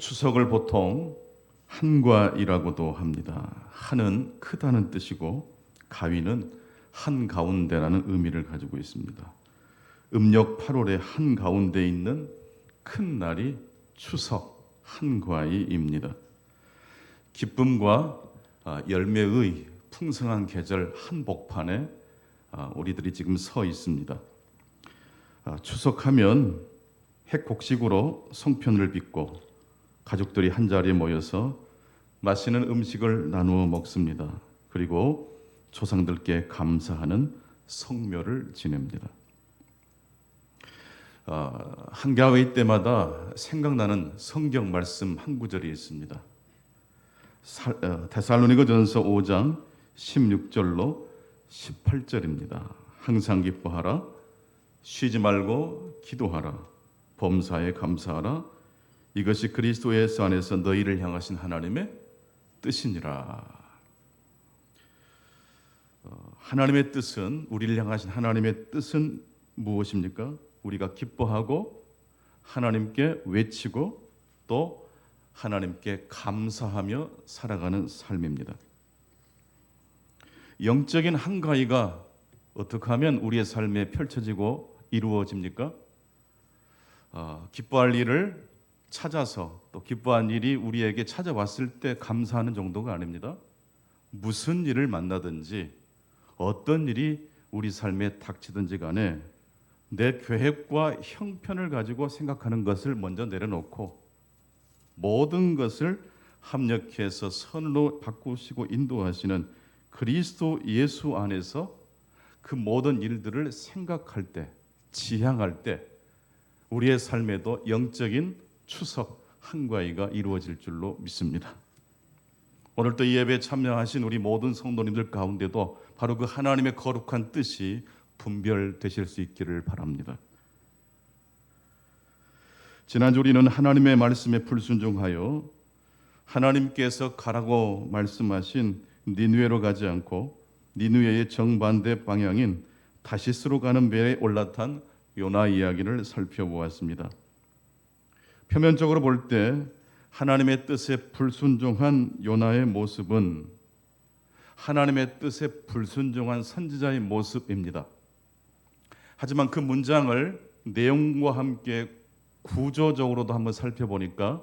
추석을 보통 한과이라고도 합니다. 한은 크다는 뜻이고 가위는 한가운데라는 의미를 가지고 있습니다. 음력 8월의 한가운데 있는 큰 날이 추석 한과이입니다. 기쁨과 열매의 풍성한 계절 한복판에 우리들이 지금 서 있습니다. 추석하면 핵곡식으로 송편을 빚고 가족들이 한자리에 모여서 맛있는 음식을 나누어 먹습니다. 그리고 조상들께 감사하는 성묘를 지냅니다. 한가위 때마다 생각나는 성경 말씀 한 구절이 있습니다. 데살로니가전서 5장 16절로 18절입니다. 항상 기뻐하라, 쉬지 말고 기도하라, 범사에 감사하라, 이것이 그리스도 예수 안에서 너희를 향하신 하나님의 뜻이니라. 하나님의 뜻은, 우리를 향하신 하나님의 뜻은 무엇입니까? 우리가 기뻐하고 하나님께 외치고 또 하나님께 감사하며 살아가는 삶입니다. 영적인 한가위가 어떻게 하면 우리의 삶에 펼쳐지고 이루어집니까? 기뻐할 일을 찾아서 또 기뻐한 일이 우리에게 찾아왔을 때 감사하는 정도가 아닙니다. 무슨 일을 만나든지 어떤 일이 우리 삶에 닥치든지 간에 내 계획과 형편을 가지고 생각하는 것을 먼저 내려놓고 모든 것을 합력해서 선으로 바꾸시고 인도하시는 그리스도 예수 안에서 그 모든 일들을 생각할 때, 지향할 때 우리의 삶에도 영적인 추석 한가위가 이루어질 줄로 믿습니다. 오늘도 이 예배에 참여하신 우리 모든 성도님들 가운데도 바로 그 하나님의 거룩한 뜻이 분별되실 수 있기를 바랍니다. 지난주 우리는 하나님의 말씀에 불순종하여 하나님께서 가라고 말씀하신 니느웨로 가지 않고 니느웨의 정반대 방향인 다시스로 가는 배에 올라탄 요나 이야기를 살펴보았습니다. 표면적으로 볼 때 하나님의 뜻에 불순종한 요나의 모습은 하나님의 뜻에 불순종한 선지자의 모습입니다. 하지만 그 문장을 내용과 함께 구조적으로도 한번 살펴보니까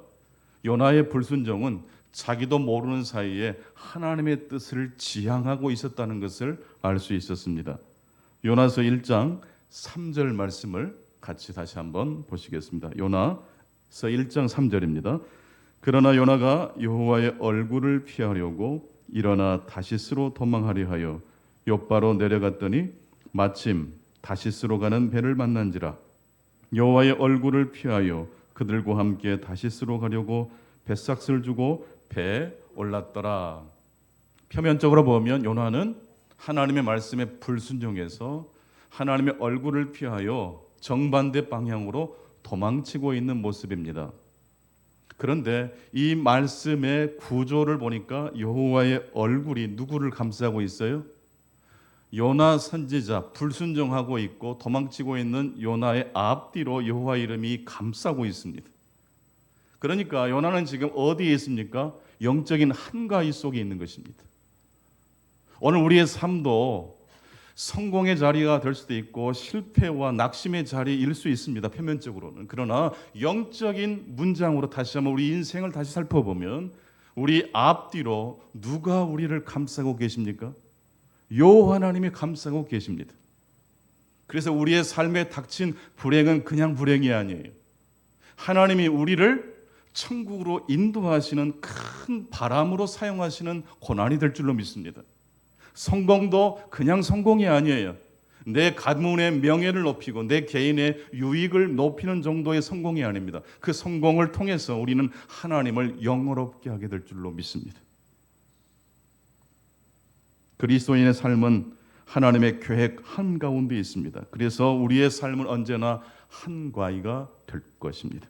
요나의 불순종은 자기도 모르는 사이에 하나님의 뜻을 지향하고 있었다는 것을 알 수 있었습니다. 요나서 1장 3절 말씀을 같이 다시 한번 보시겠습니다. 요나서 1장 3절입니다. 그러나 요나가 여호와의 얼굴을 피하려고 일어나 다시스로 도망하려 하여 욥바로 내려갔더니 마침 다시스로 가는 배를 만난지라. 여호와의 얼굴을 피하여 그들과 함께 다시스로 가려고 뱃삭스를 주고 배에 올랐더라. 표면적으로 보면 요나는 하나님의 말씀에 불순종해서 하나님의 얼굴을 피하여 정반대 방향으로 도망치고 있는 모습입니다. 그런데 이 말씀의 구조를 보니까 여호와의 얼굴이 누구를 감싸고 있어요? 요나 선지자, 불순종하고 있고 도망치고 있는 요나의 앞뒤로 여호와 이름이 감싸고 있습니다. 그러니까 요나는 지금 어디에 있습니까? 영적인 한가위 속에 있는 것입니다. 오늘 우리의 삶도 성공의 자리가 될 수도 있고 실패와 낙심의 자리일 수 있습니다. 표면적으로는. 그러나 영적인 문장으로 다시 한번 우리 인생을 다시 살펴보면 우리 앞뒤로 누가 우리를 감싸고 계십니까? 여호와 하나님이 감싸고 계십니다. 그래서 우리의 삶에 닥친 불행은 그냥 불행이 아니에요. 하나님이 우리를 천국으로 인도하시는 큰 바람으로 사용하시는 고난이 될 줄로 믿습니다. 성공도 그냥 성공이 아니에요. 내 가문의 명예를 높이고 내 개인의 유익을 높이는 정도의 성공이 아닙니다. 그 성공을 통해서 우리는 하나님을 영화롭게 하게 될 줄로 믿습니다. 그리스도인의 삶은 하나님의 계획 한가운데 있습니다. 그래서 우리의 삶은 언제나 한가위가 될 것입니다.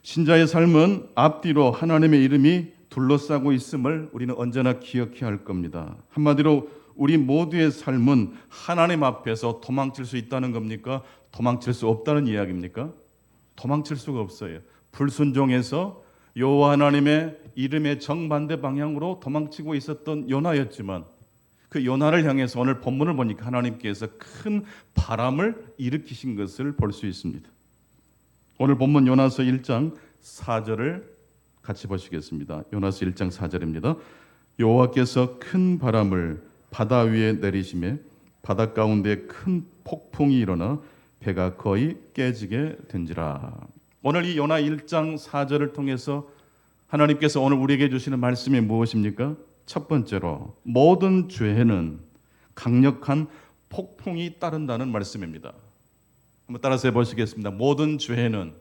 신자의 삶은 앞뒤로 하나님의 이름이 둘러싸고 있음을 우리는 언제나 기억해야 할 겁니다. 한마디로 우리 모두의 삶은 하나님 앞에서 도망칠 수 있다는 겁니까? 도망칠 수 없다는 이야기입니까? 도망칠 수가 없어요. 불순종해서 여호와 하나님의 이름의 정반대 방향으로 도망치고 있었던 요나였지만 그 요나를 향해서 오늘 본문을 보니까 하나님께서 큰 바람을 일으키신 것을 볼 수 있습니다. 오늘 본문 요나서 1장 4절을 같이 보시겠습니다. 요나서 1장 4절입니다. 여호와께서 큰 바람을 바다 위에 내리시매 바다 가운데 큰 폭풍이 일어나 배가 거의 깨지게 된지라. 오늘 이 요나 1장 4절을 통해서 하나님께서 오늘 우리에게 주시는 말씀이 무엇입니까? 첫 번째로 모든 죄에는 강력한 폭풍이 따른다는 말씀입니다. 한번 따라서 해보시겠습니다. 모든 죄에는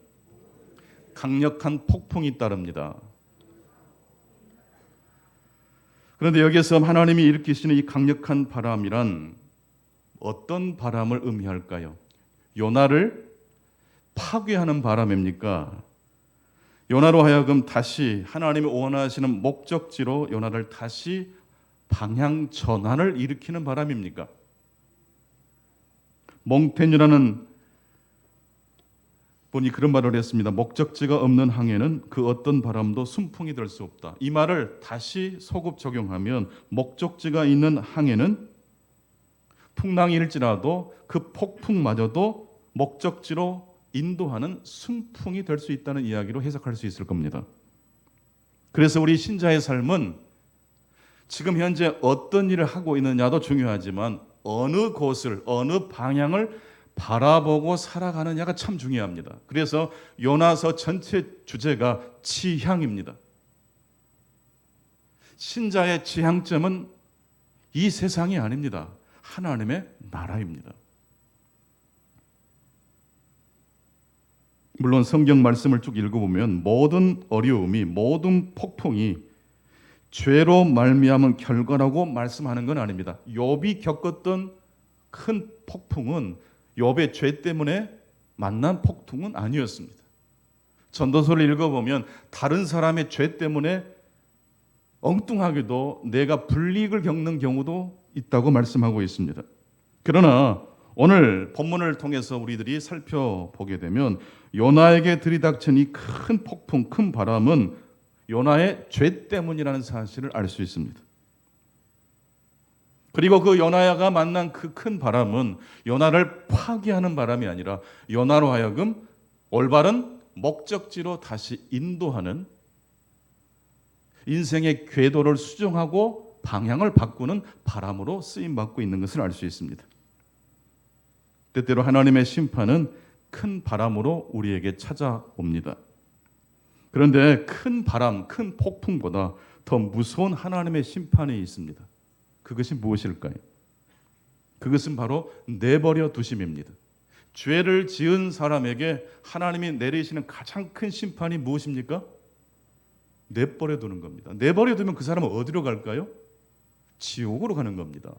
강력한 폭풍이 따릅니다. 그런데 여기서 하나님이 일으키시는 이 강력한 바람이란 어떤 바람을 의미할까요? 요나를 파괴하는 바람입니까? 요나로 하여금 다시 하나님이 원하시는 목적지로 요나를 다시 방향 전환을 일으키는 바람입니까? 몽테뉴라는 분이 그런 말을 했습니다. 목적지가 없는 항해는 그 어떤 바람도 순풍이 될 수 없다. 이 말을 다시 소급 적용하면 목적지가 있는 항해는 풍랑이 일지라도 그 폭풍마저도 목적지로 인도하는 순풍이 될 수 있다는 이야기로 해석할 수 있을 겁니다. 그래서 우리 신자의 삶은 지금 현재 어떤 일을 하고 있느냐도 중요하지만 어느 곳을, 어느 방향을 바라보고 살아가느냐가 참 중요합니다. 그래서 요나서 전체 주제가 지향입니다. 신자의 지향점은 이 세상이 아닙니다. 하나님의 나라입니다. 물론 성경 말씀을 쭉 읽어보면 모든 어려움이, 모든 폭풍이 죄로 말미암은 결과라고 말씀하는 건 아닙니다. 욥이 겪었던 큰 폭풍은 욥의 죄 때문에 만난 폭풍은 아니었습니다. 전도서를 읽어보면 다른 사람의 죄 때문에 엉뚱하게도 내가 불이익을 겪는 경우도 있다고 말씀하고 있습니다. 그러나 오늘 본문을 통해서 우리들이 살펴보게 되면 요나에게 들이닥친 이 큰 폭풍, 큰 바람은 요나의 죄 때문이라는 사실을 알 수 있습니다. 그리고 그 요나가 만난 그 큰 바람은 요나를 파괴하는 바람이 아니라 요나로 하여금 올바른 목적지로 다시 인도하는 인생의 궤도를 수정하고 방향을 바꾸는 바람으로 쓰임받고 있는 것을 알 수 있습니다. 때때로 하나님의 심판은 큰 바람으로 우리에게 찾아옵니다. 그런데 큰 바람, 큰 폭풍보다 더 무서운 하나님의 심판이 있습니다. 그것이 무엇일까요? 그것은 바로 내버려 두심입니다. 죄를 지은 사람에게 하나님이 내리시는 가장 큰 심판이 무엇입니까? 내버려 두는 겁니다. 내버려 두면 그 사람은 어디로 갈까요? 지옥으로 가는 겁니다.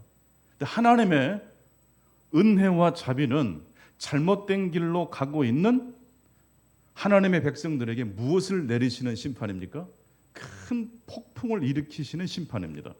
하나님의 은혜와 자비는 잘못된 길로 가고 있는 하나님의 백성들에게 무엇을 내리시는 심판입니까? 큰 폭풍을 일으키시는 심판입니다.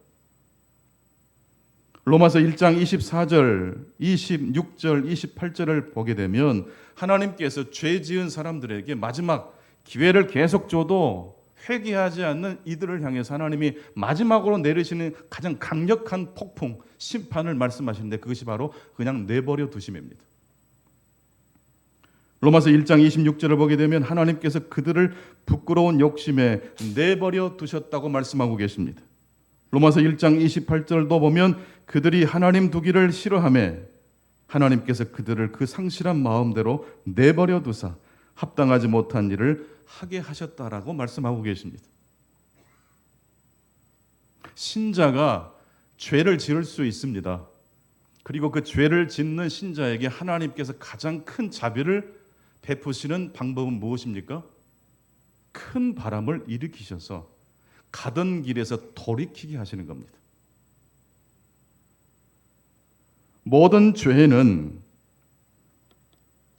로마서 1장 24절, 26절, 28절을 보게 되면 하나님께서 죄 지은 사람들에게 마지막 기회를 계속 줘도 회개하지 않는 이들을 향해서 하나님이 마지막으로 내리시는 가장 강력한 폭풍, 심판을 말씀하시는데 그것이 바로 그냥 내버려 두심입니다. 로마서 1장 26절을 보게 되면 하나님께서 그들을 부끄러운 욕심에 내버려 두셨다고 말씀하고 계십니다. 로마서 1장 28절도 보면 그들이 하나님 두기를 싫어하며 하나님께서 그들을 그 상실한 마음대로 내버려 두사 합당하지 못한 일을 하게 하셨다라고 말씀하고 계십니다. 신자가 죄를 지을 수 있습니다. 그리고 그 죄를 짓는 신자에게 하나님께서 가장 큰 자비를 베푸시는 방법은 무엇입니까? 큰 바람을 일으키셔서 가던 길에서 돌이키게 하시는 겁니다. 모든 죄는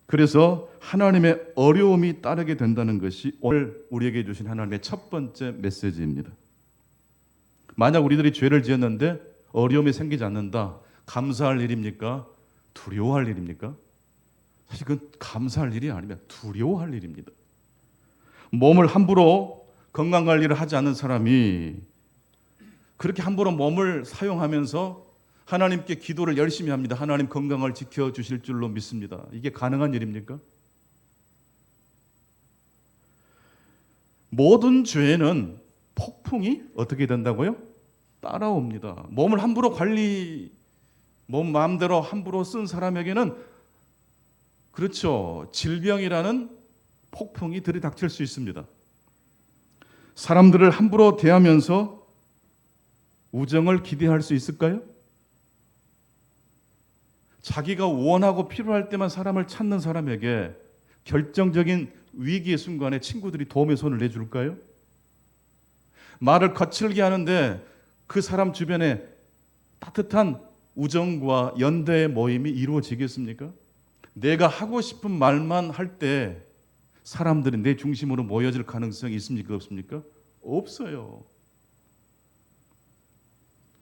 그래서 하나님의 어려움이 따르게 된다는 것이 오늘 우리에게 주신 하나님의 첫 번째 메시지입니다. 만약 우리들이 죄를 지었는데 어려움이 생기지 않는다. 감사할 일입니까? 두려워할 일입니까? 사실 그건 감사할 일이 아니면 두려워할 일입니다. 몸을 함부로 건강관리를 하지 않는 사람이 그렇게 함부로 몸을 사용하면서 하나님께 기도를 열심히 합니다. 하나님 건강을 지켜주실 줄로 믿습니다. 이게 가능한 일입니까? 모든 죄는 폭풍이 어떻게 된다고요? 따라옵니다. 몸을 함부로 몸 마음대로 함부로 쓴 사람에게는 그렇죠. 질병이라는 폭풍이 들이닥칠 수 있습니다. 사람들을 함부로 대하면서 우정을 기대할 수 있을까요? 자기가 원하고 필요할 때만 사람을 찾는 사람에게 결정적인 위기의 순간에 친구들이 도움의 손을 내줄까요? 말을 거칠게 하는데 그 사람 주변에 따뜻한 우정과 연대의 모임이 이루어지겠습니까? 내가 하고 싶은 말만 할 때 사람들이 내 중심으로 모여질 가능성이 있습니까? 없습니까? 없어요.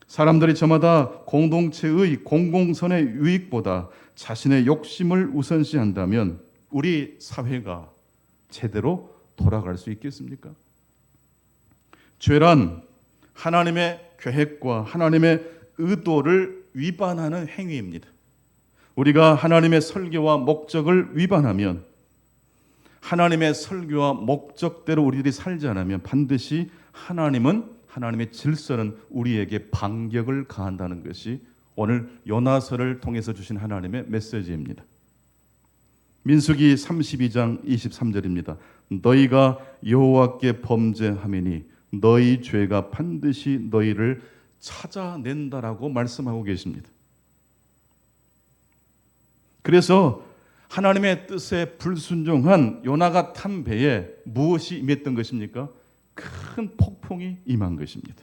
사람들이 저마다 공동체의 공공선의 유익보다 자신의 욕심을 우선시한다면 우리 사회가 제대로 돌아갈 수 있겠습니까? 죄란 하나님의 계획과 하나님의 의도를 위반하는 행위입니다. 우리가 하나님의 설계와 목적을 위반하면 하나님의 설계와 목적대로 우리들이 살지 않으면 반드시 하나님의 질서는 우리에게 반격을 가한다는 것이 오늘 요나서를 통해서 주신 하나님의 메시지입니다. 민수기 32장 23절입니다. 너희가 여호와께 범죄하매니 너희 죄가 반드시 너희를 찾아낸다라고 말씀하고 계십니다. 그래서 하나님의 뜻에 불순종한 요나가 탄 배에 무엇이 임했던 것입니까? 큰 폭풍이 임한 것입니다.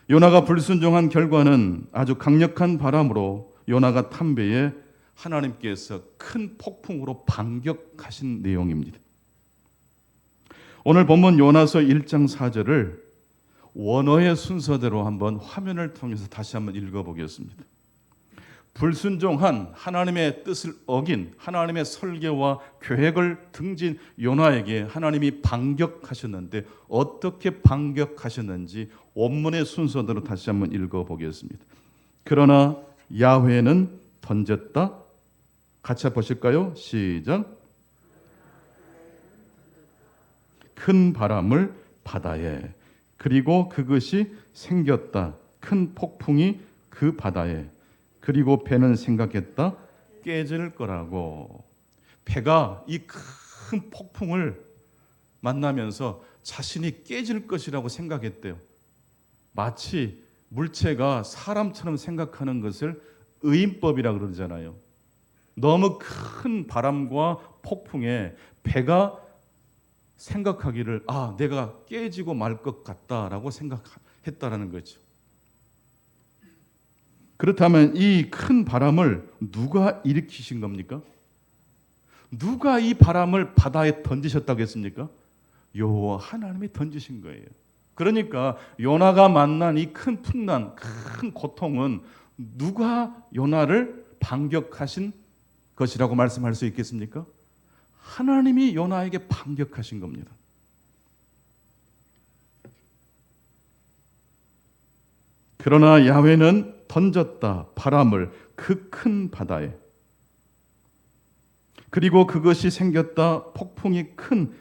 요나가 불순종한 결과는 아주 강력한 바람으로 요나가 탄 배에 하나님께서 큰 폭풍으로 반격하신 내용입니다. 오늘 본문 요나서 1장 4절을 원어의 순서대로 한번 화면을 통해서 다시 한번 읽어보겠습니다. 불순종한 하나님의 뜻을 어긴 하나님의 설계와 계획을 등진 요나에게 하나님이 반격하셨는데 어떻게 반격하셨는지 원문의 순서대로 다시 한번 읽어보겠습니다. 그러나 야훼는 던졌다. 같이 보실까요? 시작. 큰 바람을 바다에, 그리고 그것이 생겼다. 큰 폭풍이 그 바다에, 그리고 배는 생각했다. 깨질 거라고. 배가 이 큰 폭풍을 만나면서 자신이 깨질 것이라고 생각했대요. 마치 물체가 사람처럼 생각하는 것을 의인법이라고 그러잖아요. 너무 큰 바람과 폭풍에 배가 생각하기를 내가 깨지고 말 것 같다라고 생각했다라는 거죠. 그렇다면 이 큰 바람을 누가 일으키신 겁니까? 누가 이 바람을 바다에 던지셨다고 했습니까? 여호와 하나님이 던지신 거예요. 그러니까 요나가 만난 이 큰 풍랑, 큰 고통은 누가 요나를 반격하신 것이라고 말씀할 수 있겠습니까? 하나님이 요나에게 반격하신 겁니다. 그러나 야훼는 던졌다. 바람을 그 큰 바다에, 그리고 그것이 생겼다. 폭풍이 큰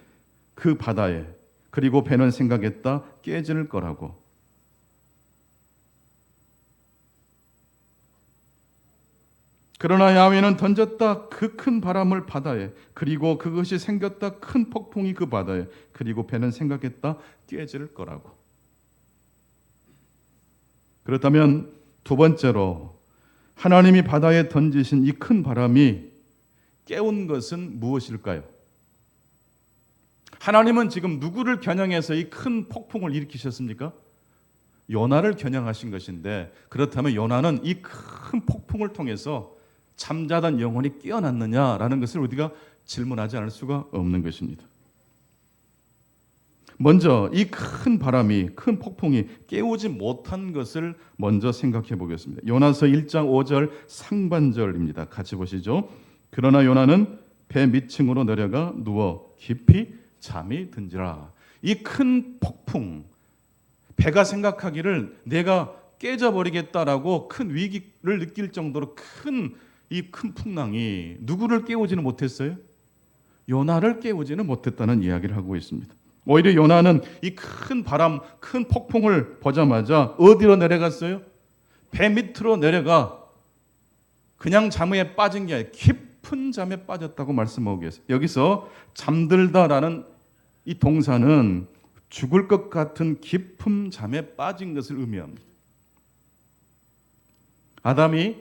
그 바다에, 그리고 배는 생각했다. 깨질 거라고. 그러나 야훼는 던졌다. 그 큰 바람을 바다에, 그리고 그것이 생겼다. 큰 폭풍이 그 바다에, 그리고 배는 생각했다. 깨질 거라고. 그렇다면 두 번째로 하나님이 바다에 던지신 이 큰 바람이 깨운 것은 무엇일까요? 하나님은 지금 누구를 겨냥해서 이 큰 폭풍을 일으키셨습니까? 요나를 겨냥하신 것인데, 그렇다면 요나는 이 큰 폭풍을 통해서 잠자던 영혼이 깨어났느냐라는 것을 우리가 질문하지 않을 수가 없는 것입니다. 먼저 이 큰 바람이, 큰 폭풍이 깨우지 못한 것을 먼저 생각해 보겠습니다. 요나서 1장 5절 상반절입니다. 같이 보시죠. 그러나 요나는 배 밑층으로 내려가 누워 깊이 잠이 든지라. 이 큰 폭풍, 배가 생각하기를 내가 깨져버리겠다라고 큰 위기를 느낄 정도로 이 큰 풍랑이 누구를 깨우지는 못했어요? 요나를 깨우지는 못했다는 이야기를 하고 있습니다. 오히려 요나는 이 큰 바람, 큰 폭풍을 보자마자 어디로 내려갔어요? 배 밑으로 내려가 그냥 잠에 빠진 게 아니라 깊은 잠에 빠졌다고 말씀하고 계세요. 여기서 잠들다라는 이 동사는 죽을 것 같은 깊은 잠에 빠진 것을 의미합니다. 아담이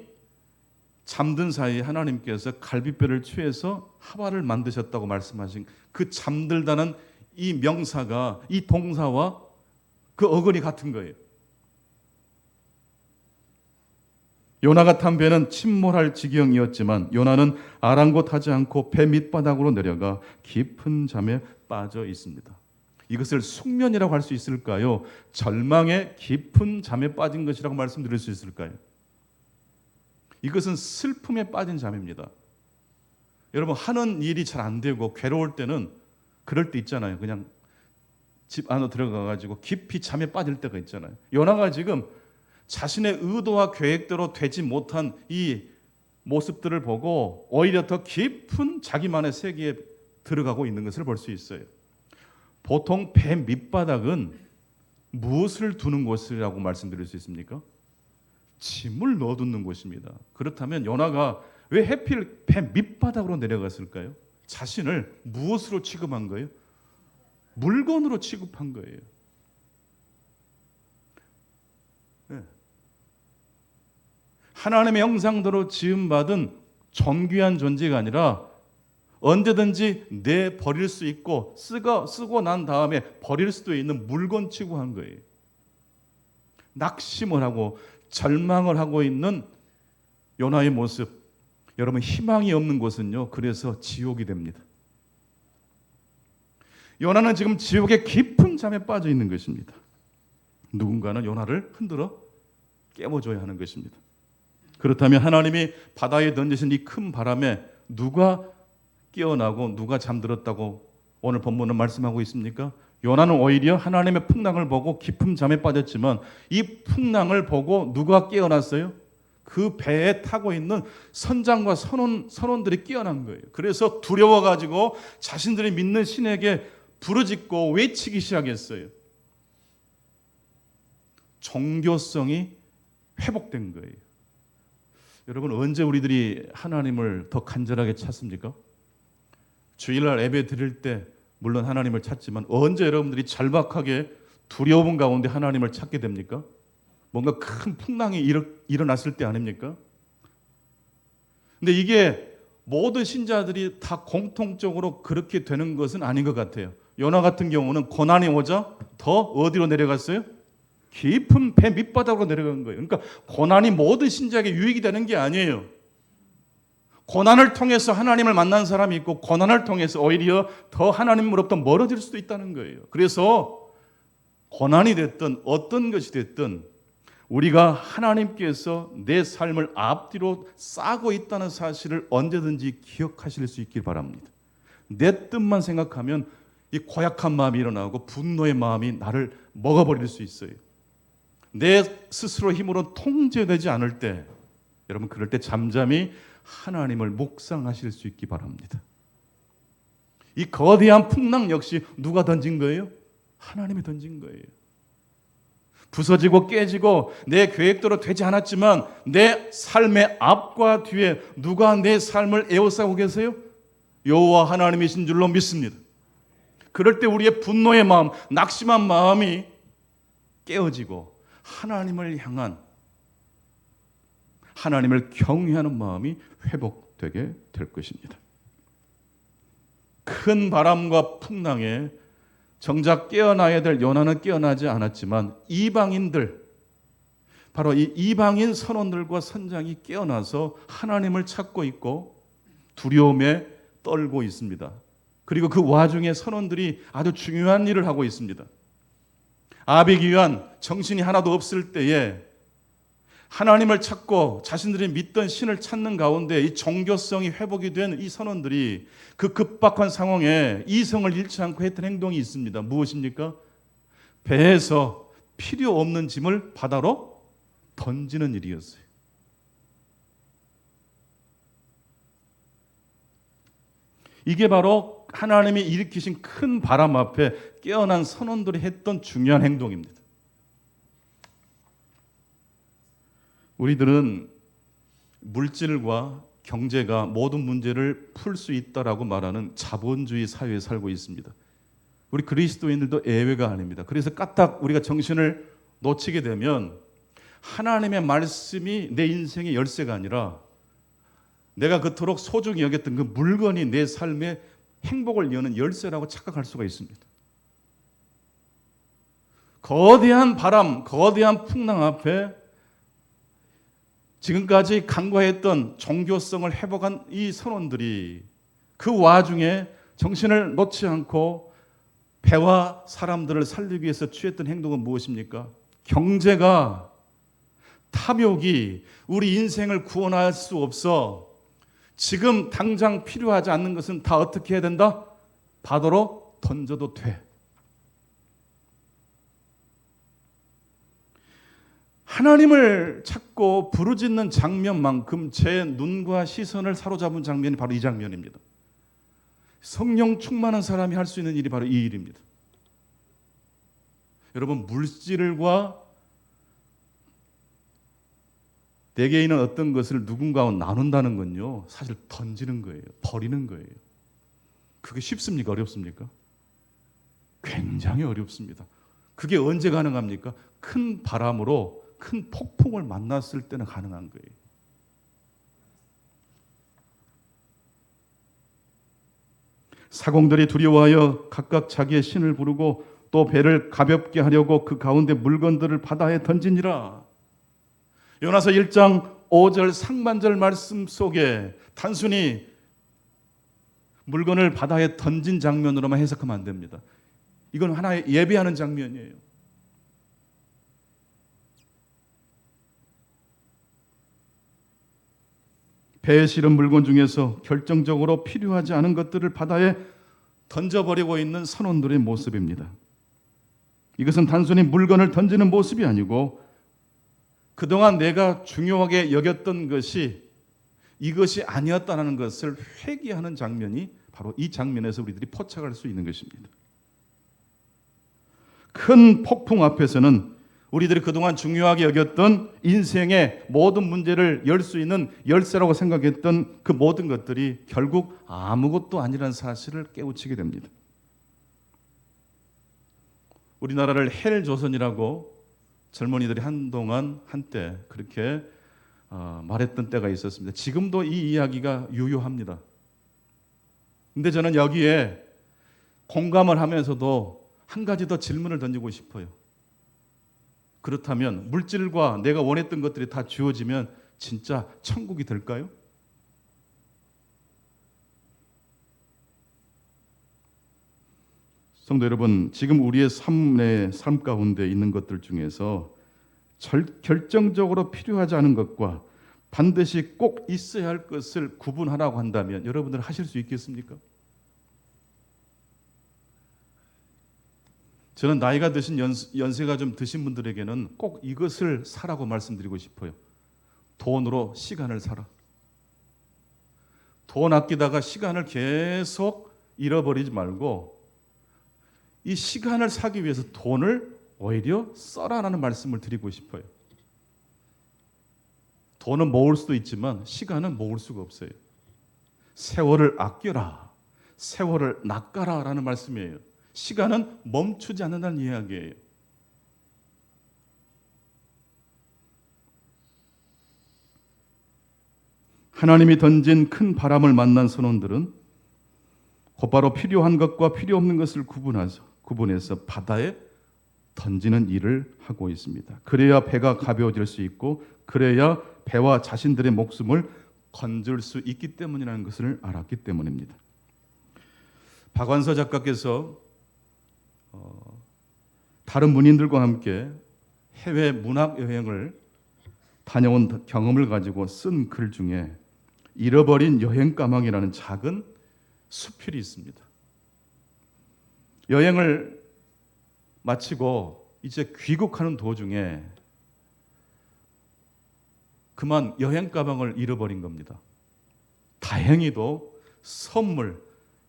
잠든 사이에 하나님께서 갈빗뼈를 취해서 하와를 만드셨다고 말씀하신 그 잠들다는 이 명사가 이 동사와 그 어근이 같은 거예요. 요나가 탄 배는 침몰할 지경이었지만 요나는 아랑곳하지 않고 배 밑바닥으로 내려가 깊은 잠에 빠져 있습니다. 이것을 숙면이라고 할 수 있을까요? 절망의 깊은 잠에 빠진 것이라고 말씀드릴 수 있을까요? 이것은 슬픔에 빠진 잠입니다. 여러분, 하는 일이 잘 안 되고 괴로울 때는 그럴 때 있잖아요. 그냥 집 안으로 들어가가지고 깊이 잠에 빠질 때가 있잖아요. 요나가 지금 자신의 의도와 계획대로 되지 못한 이 모습들을 보고 오히려 더 깊은 자기만의 세계에 들어가고 있는 것을 볼 수 있어요. 보통 배 밑바닥은 무엇을 두는 곳이라고 말씀드릴 수 있습니까? 짐을 넣어두는 곳입니다. 그렇다면 요나가 왜 하필 배 밑바닥으로 내려갔을까요? 자신을 무엇으로 취급한 거예요? 물건으로 취급한 거예요. 네. 하나님의 형상대로 지음받은 존귀한 존재가 아니라 언제든지 내버릴 수 있고 쓰고 난 다음에 버릴 수도 있는 물건 취급한 거예요. 낙심을 하고 절망을 하고 있는 요나의 모습, 여러분, 희망이 없는 곳은요, 그래서 지옥이 됩니다. 요나는 지금 지옥의 깊은 잠에 빠져 있는 것입니다. 누군가는 요나를 흔들어 깨워줘야 하는 것입니다. 그렇다면 하나님이 바다에 던지신 이 큰 바람에 누가 깨어나고 누가 잠들었다고 오늘 본문은 말씀하고 있습니까? 요나는 오히려 하나님의 풍랑을 보고 깊은 잠에 빠졌지만 이 풍랑을 보고 누가 깨어났어요? 그 배에 타고 있는 선장과 선원들이 깨어난 거예요. 그래서 두려워가지고 자신들이 믿는 신에게 부르짖고 외치기 시작했어요. 종교성이 회복된 거예요. 여러분, 언제 우리들이 하나님을 더 간절하게 찾습니까? 주일날 예배 드릴 때 물론 하나님을 찾지만 언제 여러분들이 절박하게 두려움 가운데 하나님을 찾게 됩니까? 뭔가 큰 풍랑이 일어났을 때 아닙니까? 근데 이게 모든 신자들이 다 공통적으로 그렇게 되는 것은 아닌 것 같아요. 요나 같은 경우는 고난이 오자 더 어디로 내려갔어요? 깊은 배 밑바닥으로 내려간 거예요. 그러니까 고난이 모든 신자에게 유익이 되는 게 아니에요. 고난을 통해서 하나님을 만난 사람이 있고 고난을 통해서 오히려 더 하나님으로부터 멀어질 수도 있다는 거예요. 그래서 고난이 됐든 어떤 것이 됐든 우리가 하나님께서 내 삶을 앞뒤로 싸고 있다는 사실을 언제든지 기억하실 수 있길 바랍니다. 내 뜻만 생각하면 이 고약한 마음이 일어나고 분노의 마음이 나를 먹어버릴 수 있어요. 내 스스로 힘으로 통제되지 않을 때, 여러분, 그럴 때 잠잠히 하나님을 묵상하실 수 있기 바랍니다. 이 거대한 풍랑 역시 누가 던진 거예요? 하나님이 던진 거예요. 부서지고 깨지고 내 계획대로 되지 않았지만 내 삶의 앞과 뒤에 누가 내 삶을 에워싸고 계세요? 여호와 하나님이신 줄로 믿습니다. 그럴 때 우리의 분노의 마음, 낙심한 마음이 깨어지고 하나님을 향한, 하나님을 경외하는 마음이 회복되게 될 것입니다. 큰 바람과 풍랑에 정작 깨어나야 될 요나는 깨어나지 않았지만 이방인들, 바로 이 이방인 선원들과 선장이 깨어나서 하나님을 찾고 있고 두려움에 떨고 있습니다. 그리고 그 와중에 선원들이 아주 중요한 일을 하고 있습니다. 아비규환 정신이 하나도 없을 때에 하나님을 찾고 자신들이 믿던 신을 찾는 가운데 이 종교성이 회복이 된 이 선원들이 그 급박한 상황에 이성을 잃지 않고 했던 행동이 있습니다. 무엇입니까? 배에서 필요 없는 짐을 바다로 던지는 일이었어요. 이게 바로 하나님이 일으키신 큰 바람 앞에 깨어난 선원들이 했던 중요한 행동입니다. 우리들은 물질과 경제가 모든 문제를 풀 수 있다라고 말하는 자본주의 사회에 살고 있습니다. 우리 그리스도인들도 예외가 아닙니다. 그래서 까딱 우리가 정신을 놓치게 되면 하나님의 말씀이 내 인생의 열쇠가 아니라 내가 그토록 소중히 여겼던 그 물건이 내 삶의 행복을 여는 열쇠라고 착각할 수가 있습니다. 거대한 바람, 거대한 풍랑 앞에 지금까지 간과했던 종교성을 회복한 이 선원들이 그 와중에 정신을 놓지 않고 배와 사람들을 살리기 위해서 취했던 행동은 무엇입니까? 경제가, 탐욕이 우리 인생을 구원할 수 없어. 지금 당장 필요하지 않는 것은 다 어떻게 해야 된다? 바다로 던져도 돼. 하나님을 찾고 부르짖는 장면만큼 제 눈과 시선을 사로잡은 장면이 바로 이 장면입니다. 성령 충만한 사람이 할 수 있는 일이 바로 이 일입니다. 여러분, 물질과 내게 있는 어떤 것을 누군가와 나눈다는 건요, 사실 던지는 거예요. 버리는 거예요. 그게 쉽습니까? 어렵습니까? 굉장히 어렵습니다. 그게 언제 가능합니까? 큰 바람으로 큰 폭풍을 만났을 때는 가능한 거예요. 사공들이 두려워하여 각각 자기의 신을 부르고 또 배를 가볍게 하려고 그 가운데 물건들을 바다에 던지니라. 요나서 1장 5절 상반절 말씀 속에 단순히 물건을 바다에 던진 장면으로만 해석하면 안 됩니다. 이건 하나의 예배하는 장면이에요. 배에 실은 물건 중에서 결정적으로 필요하지 않은 것들을 바다에 던져버리고 있는 선원들의 모습입니다. 이것은 단순히 물건을 던지는 모습이 아니고 그동안 내가 중요하게 여겼던 것이 이것이 아니었다는 것을 회개하는 장면이 바로 이 장면에서 우리들이 포착할 수 있는 것입니다. 큰 폭풍 앞에서는 우리들이 그동안 중요하게 여겼던 인생의 모든 문제를 열 수 있는 열쇠라고 생각했던 그 모든 것들이 결국 아무것도 아니라는 사실을 깨우치게 됩니다. 우리나라를 헬조선이라고 젊은이들이 한때 그렇게 말했던 때가 있었습니다. 지금도 이 이야기가 유효합니다. 근데 저는 여기에 공감을 하면서도 한 가지 더 질문을 던지고 싶어요. 그렇다면 물질과 내가 원했던 것들이 다 주어지면 진짜 천국이 될까요? 성도 여러분, 지금 우리의 삶 가운데 있는 것들 중에서 결정적으로 필요하지 않은 것과 반드시 꼭 있어야 할 것을 구분하라고 한다면 여러분들 하실 수 있겠습니까? 저는 나이가 드신 연세가 좀 드신 분들에게는 꼭 이것을 사라고 말씀드리고 싶어요. 돈으로 시간을 사라. 돈 아끼다가 시간을 계속 잃어버리지 말고 이 시간을 사기 위해서 돈을 오히려 써라라는 말씀을 드리고 싶어요. 돈은 모을 수도 있지만 시간은 모을 수가 없어요. 세월을 아껴라. 세월을 낚아라라는 말씀이에요. 시간은 멈추지 않는다는 이야기예요. 하나님이 던진 큰 바람을 만난 선원들은 곧바로 필요한 것과 필요 없는 것을 구분해서 바다에 던지는 일을 하고 있습니다. 그래야 배가 가벼워질 수 있고 그래야 배와 자신들의 목숨을 건질 수 있기 때문이라는 것을 알았기 때문입니다. 박완서 작가께서 다른 문인들과 함께 해외 문학 여행을 다녀온 경험을 가지고 쓴 글 중에 잃어버린 여행 가방이라는 작은 수필이 있습니다. 여행을 마치고 이제 귀국하는 도중에 그만 여행 가방을 잃어버린 겁니다. 다행히도 선물,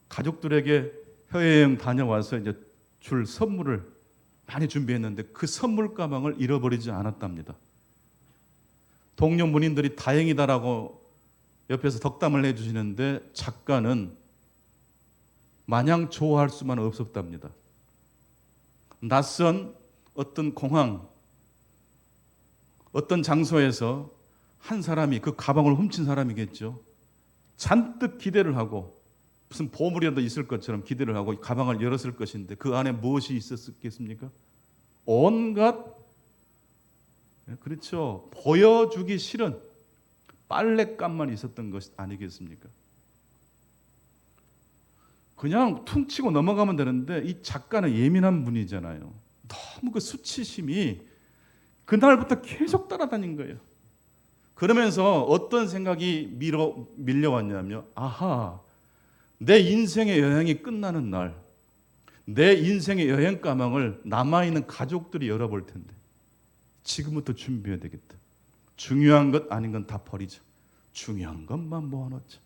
가족들에게 해외여행 다녀와서 이제 줄 선물을 많이 준비했는데 그 선물 가방을 잃어버리지 않았답니다. 동료 문인들이 다행이다라고 옆에서 덕담을 해주시는데 작가는 마냥 좋아할 수만 없었답니다. 낯선 어떤 공항, 어떤 장소에서 한 사람이 그 가방을 훔친 사람이겠죠. 잔뜩 기대를 하고 무슨 보물이라도 있을 것처럼 기대를 하고 가방을 열었을 것인데 그 안에 무엇이 있었겠습니까? 온갖, 그렇죠, 보여주기 싫은 빨랫감만 있었던 것 아니겠습니까? 그냥 퉁치고 넘어가면 되는데 이 작가는 예민한 분이잖아요. 너무 그 수치심이 그날부터 계속 따라다닌 거예요. 그러면서 어떤 생각이 밀려왔냐면, 아하, 내 인생의 여행이 끝나는 날, 내 인생의 여행 가방을 남아있는 가족들이 열어볼 텐데 지금부터 준비해야 되겠다. 중요한 것 아닌 건 다 버리자. 중요한 것만 모아놓자.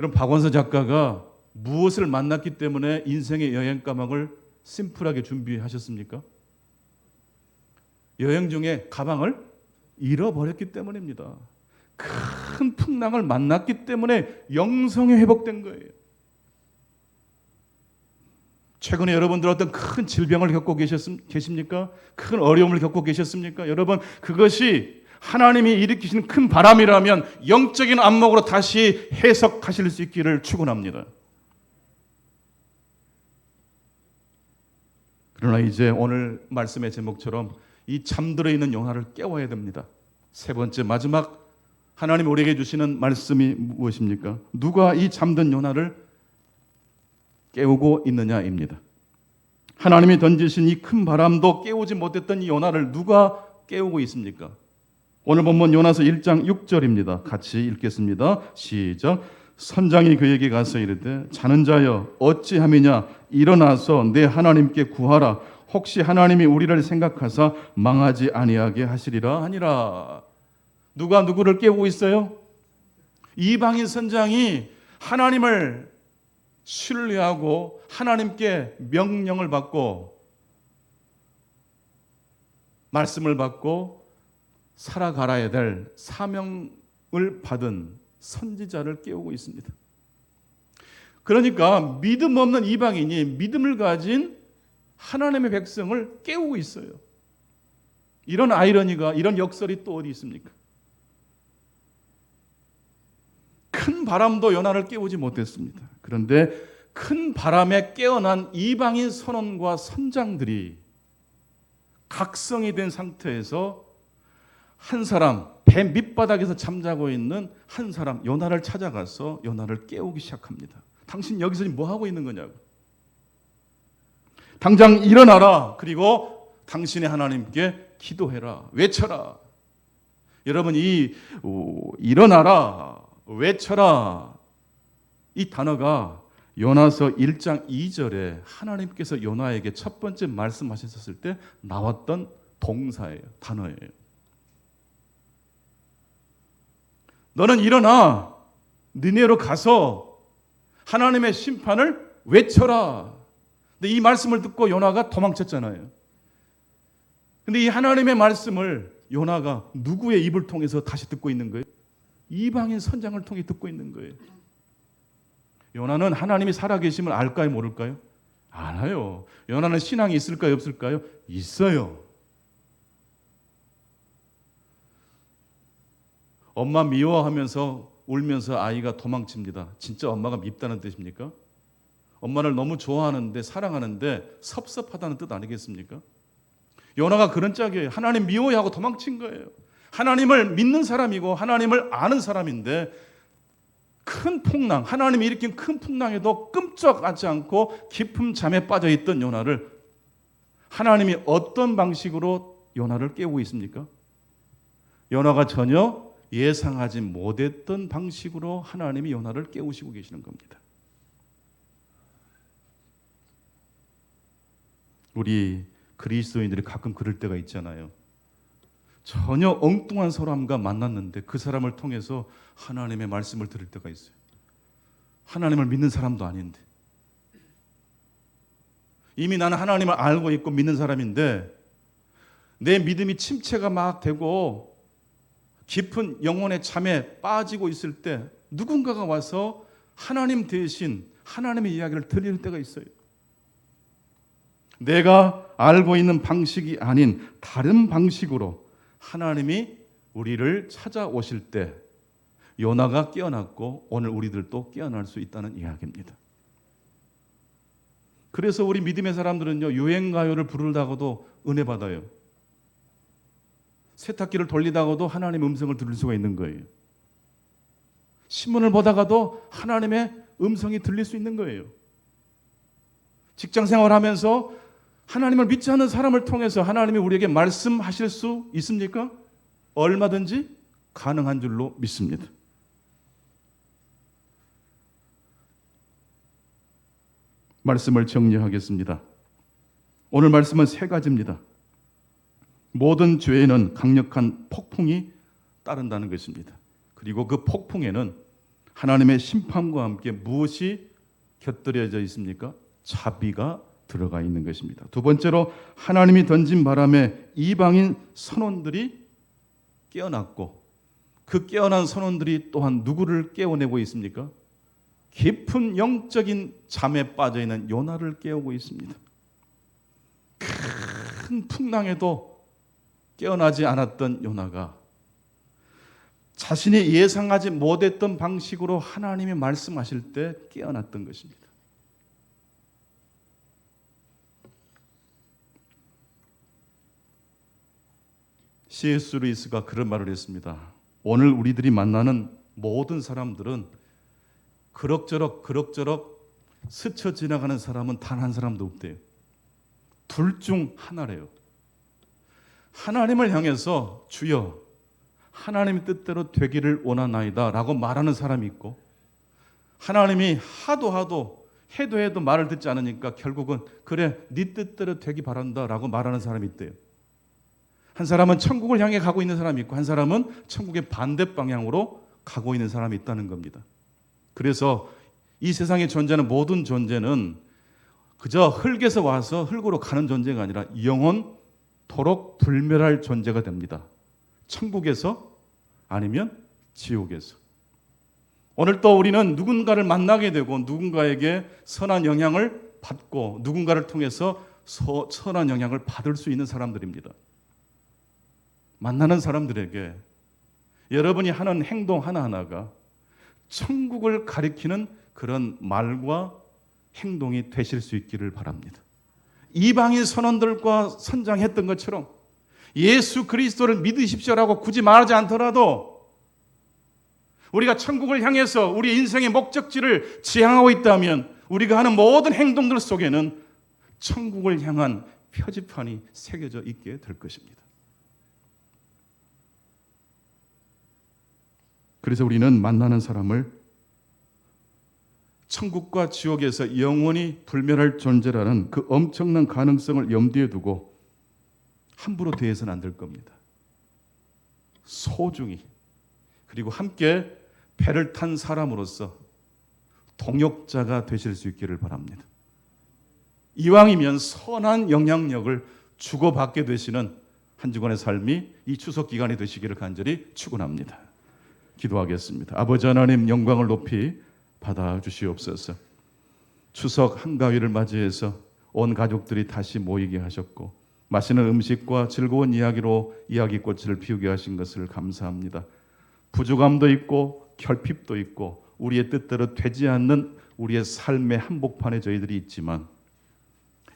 여러분, 박완서 작가가 무엇을 만났기 때문에 인생의 여행 가방을 심플하게 준비하셨습니까? 여행 중에 가방을 잃어버렸기 때문입니다. 큰 풍랑을 만났기 때문에 영성이 회복된 거예요. 최근에 여러분들 어떤 큰 질병을 겪고 계십니까? 큰 어려움을 겪고 계셨습니까? 여러분, 그것이 하나님이 일으키신 큰 바람이라면 영적인 안목으로 다시 해석하실 수 있기를 축원합니다. 그러나 이제 오늘 말씀의 제목처럼 이 잠들어 있는 요나를 깨워야 됩니다. 세 번째, 마지막 하나님 우리에게 주시는 말씀이 무엇입니까? 누가 이 잠든 요나를 깨우고 있느냐입니다. 하나님이 던지신 이 큰 바람도 깨우지 못했던 이 요나를 누가 깨우고 있습니까? 오늘 본문 요나서 1장 6절입니다. 같이 읽겠습니다. 시작. 선장이 그에게 가서 이르되 자는 자여 어찌함이냐 일어나서 내 하나님께 구하라. 혹시 하나님이 우리를 생각하사 망하지 아니하게 하시리라 하니라. 누가 누구를 깨우고 있어요? 이방인 선장이 하나님을 신뢰하고 하나님께 명령을 받고 말씀을 받고 살아가야 될 사명을 받은 선지자를 깨우고 있습니다. 그러니까 믿음 없는 이방인이 믿음을 가진 하나님의 백성을 깨우고 있어요. 이런 아이러니가, 이런 역설이 또 어디 있습니까? 큰 바람도 요나를 깨우지 못했습니다. 그런데 큰 바람에 깨어난 이방인 선원과 선장들이 각성이 된 상태에서 한 사람, 배 밑바닥에서 잠자고 있는 한 사람, 요나를 찾아가서 요나를 깨우기 시작합니다. 당신 여기서 뭐 하고 있는 거냐고. 당장 일어나라. 그리고 당신의 하나님께 기도해라. 외쳐라. 여러분, 이 일어나라, 외쳐라, 이 단어가 요나서 1장 2절에 하나님께서 요나에게 첫 번째 말씀하셨을 때 나왔던 동사예요. 단어예요. 너는 일어나 니네로 가서 하나님의 심판을 외쳐라. 근데 이 말씀을 듣고 요나가 도망쳤잖아요. 근데 이 하나님의 말씀을 요나가 누구의 입을 통해서 다시 듣고 있는 거예요? 이방인 선장을 통해 듣고 있는 거예요. 요나는 하나님이 살아계심을 알까요, 모를까요? 알아요. 요나는 신앙이 있을까요, 없을까요? 있어요. 엄마 미워하면서 울면서 아이가 도망칩니다. 진짜 엄마가 밉다는 뜻입니까? 엄마를 너무 좋아하는데, 사랑하는데 섭섭하다는 뜻 아니겠습니까? 요나가 그런 짝이에요. 하나님 미워하고 도망친 거예요. 하나님을 믿는 사람이고 하나님을 아는 사람인데 큰 풍랑, 하나님이 일으킨 큰 풍랑에도 끔찍하지 않고 깊은 잠에 빠져 있던 요나를 하나님이 어떤 방식으로 요나를 깨우고 있습니까? 요나가 전혀 예상하지 못했던 방식으로 하나님이 요나를 깨우시고 계시는 겁니다. 우리 그리스도인들이 가끔 그럴 때가 있잖아요. 전혀 엉뚱한 사람과 만났는데 그 사람을 통해서 하나님의 말씀을 들을 때가 있어요. 하나님을 믿는 사람도 아닌데, 이미 나는 하나님을 알고 있고 믿는 사람인데 내 믿음이 침체가 막 되고 깊은 영혼의 잠에 빠지고 있을 때 누군가가 와서 하나님 대신 하나님의 이야기를 들릴 때가 있어요. 내가 알고 있는 방식이 아닌 다른 방식으로 하나님이 우리를 찾아오실 때 요나가 깨어났고 오늘 우리들도 깨어날 수 있다는 이야기입니다. 그래서 우리 믿음의 사람들은요, 유행가요를 부르다가도 은혜 받아요. 세탁기를 돌리다가도 하나님의 음성을 들을 수가 있는 거예요. 신문을 보다가도 하나님의 음성이 들릴 수 있는 거예요. 직장 생활하면서 하나님을 믿지 않는 사람을 통해서 하나님이 우리에게 말씀하실 수 있습니까? 얼마든지 가능한 줄로 믿습니다. 말씀을 정리하겠습니다. 오늘 말씀은 세 가지입니다. 모든 죄에는 강력한 폭풍이 따른다는 것입니다. 그리고 그 폭풍에는 하나님의 심판과 함께 무엇이 곁들여져 있습니까? 자비가 들어가 있는 것입니다. 두 번째로 하나님이 던진 바람에 이방인 선원들이 깨어났고 그 깨어난 선원들이 또한 누구를 깨워내고 있습니까? 깊은 영적인 잠에 빠져있는 요나를 깨우고 있습니다. 큰 풍랑에도 깨어나지 않았던 요나가 자신이 예상하지 못했던 방식으로 하나님이 말씀하실 때 깨어났던 것입니다. C.S. 루이스가 그런 말을 했습니다. 오늘 우리들이 만나는 모든 사람들은 그럭저럭 스쳐 지나가는 사람은 단 한 사람도 없대요. 둘 중 하나래요. 하나님을 향해서 주여 하나님의 뜻대로 되기를 원하나이다 라고 말하는 사람이 있고, 하나님이 하도 해도 말을 듣지 않으니까 결국은 그래 네 뜻대로 되기 바란다 라고 말하는 사람이 있대요. 한 사람은 천국을 향해 가고 있는 사람이 있고 한 사람은 천국의 반대 방향으로 가고 있는 사람이 있다는 겁니다. 그래서 이 세상에 존재하는 모든 존재는 그저 흙에서 와서 흙으로 가는 존재가 아니라 영원토록 불멸할 존재가 됩니다. 천국에서 아니면 지옥에서. 오늘 또 우리는 누군가를 만나게 되고 누군가에게 선한 영향을 받고 누군가를 통해서 선한 영향을 받을 수 있는 사람들입니다. 만나는 사람들에게 여러분이 하는 행동 하나하나가 천국을 가리키는 그런 말과 행동이 되실 수 있기를 바랍니다. 이방인 선원들과 선장했던 것처럼 예수 그리스도를 믿으십시오라고 굳이 말하지 않더라도 우리가 천국을 향해서 우리 인생의 목적지를 지향하고 있다면 우리가 하는 모든 행동들 속에는 천국을 향한 표지판이 새겨져 있게 될 것입니다. 그래서 우리는 만나는 사람을 천국과 지옥에서 영원히 불멸할 존재라는 그 엄청난 가능성을 염두에 두고 함부로 대해서는 안 될 겁니다. 소중히 그리고 함께 배를 탄 사람으로서 동역자가 되실 수 있기를 바랍니다. 이왕이면 선한 영향력을 주고받게 되시는 한 주간의 삶이 이 추석 기간이 되시기를 간절히 축원합니다. 기도하겠습니다. 아버지 하나님 영광을 높이 받아주시옵소서. 추석 한가위를 맞이해서 온 가족들이 다시 모이게 하셨고 맛있는 음식과 즐거운 이야기로 이야기꽃을 피우게 하신 것을 감사합니다. 부족함도 있고 결핍도 있고 우리의 뜻대로 되지 않는 우리의 삶의 한복판에 저희들이 있지만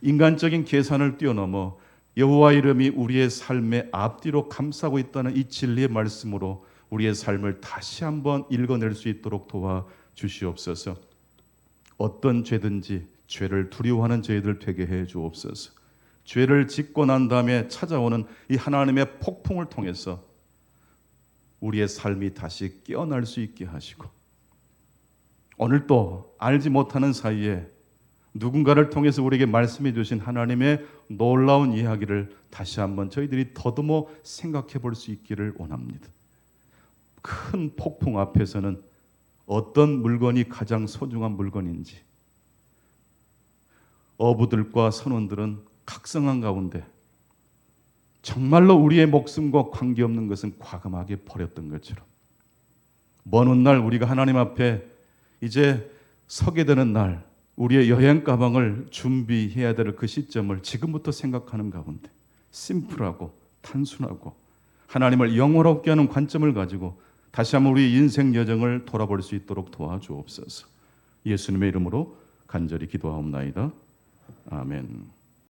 인간적인 계산을 뛰어넘어 여호와 이름이 우리의 삶의 앞뒤로 감싸고 있다는 이 진리의 말씀으로 우리의 삶을 다시 한번 읽어낼 수 있도록 도와 주시옵소서. 어떤 죄든지 죄를 두려워하는 저희들 되게 해 주옵소서. 죄를 짓고 난 다음에 찾아오는 이 하나님의 폭풍을 통해서 우리의 삶이 다시 깨어날 수 있게 하시고, 오늘 또 알지 못하는 사이에 누군가를 통해서 우리에게 말씀해 주신 하나님의 놀라운 이야기를 다시 한번 저희들이 더듬어 생각해 볼 수 있기를 원합니다. 큰 폭풍 앞에서는 어떤 물건이 가장 소중한 물건인지, 어부들과 선원들은 각성한 가운데 정말로 우리의 목숨과 관계없는 것은 과감하게 버렸던 것처럼, 먼 훗날 우리가 하나님 앞에 이제 서게 되는 날, 우리의 여행 가방을 준비해야 될 그 시점을 지금부터 생각하는 가운데 심플하고 단순하고 하나님을 영원롭게 하는 관점을 가지고 다시 한번 우리 인생 여정을 돌아볼 수 있도록 도와주옵소서. 예수님의 이름으로 간절히 기도하옵나이다. 아멘.